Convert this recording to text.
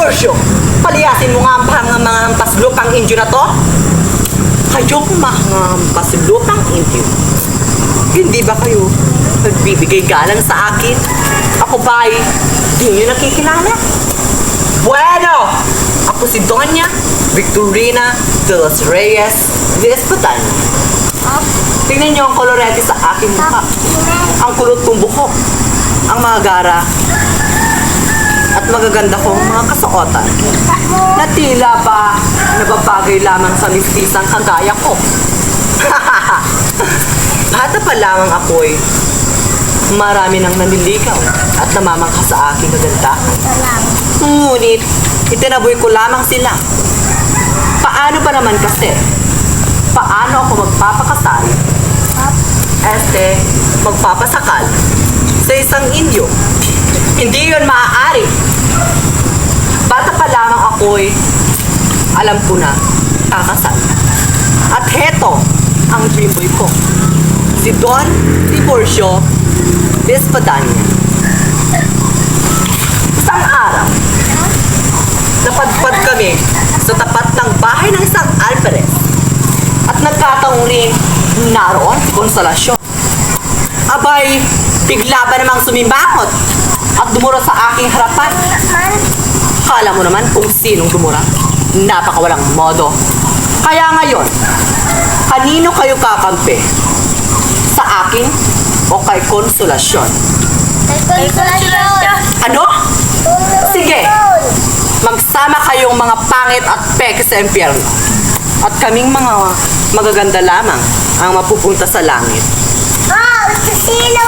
Tiburcio, paliyasin mo nga ang mga hampas lupang Indio na to. Kayong mga hampas lupang Indio, hindi ba kayo nagbibigay galang sa akin? Ako ba'y di nyo nakikilala? Bueno! Ako si Doña Victorina de los Reyes de Espadanya. Tingnan niyo ang kolorete sa aking mukha. Ang kulot kong buhok. Ang mga gara. At magaganda kong mga kasuotan. Na tila ba nababagay lamang sa mistisang kagaya ko. Bata pa lamang ako'y marami nang nanliligaw at namamangha sa aking kagandahan. Ngunit, itinaboy ko lamang sila. Paano ba naman kasi? Paano ako magpapakasal? Magpapasakal sa isang Indio? Hindi yun maaari. Bata pa lamang ako'y alam ko na kakasal. At heto ang dream boy ko. Si Don Tiburcio de Espadanya. Isang araw, napadpad kami sa tapat ng bahay ng isang Alvarez at nagkataong rin naroon si Consolacion. Abay, bigla ba namang sumimbakot at dumura sa aking harapan? Kala mo naman kung sinong dumura. Napakawalang modo. Kaya ngayon, kanino kayo kakampi? Sa akin o kay Consolacion? Kay Consolacion. Ano? Sige, magsama kayong mga pangit at peke sa impyerno. At kaming mga magaganda lamang ang mapupunta sa langit. Sino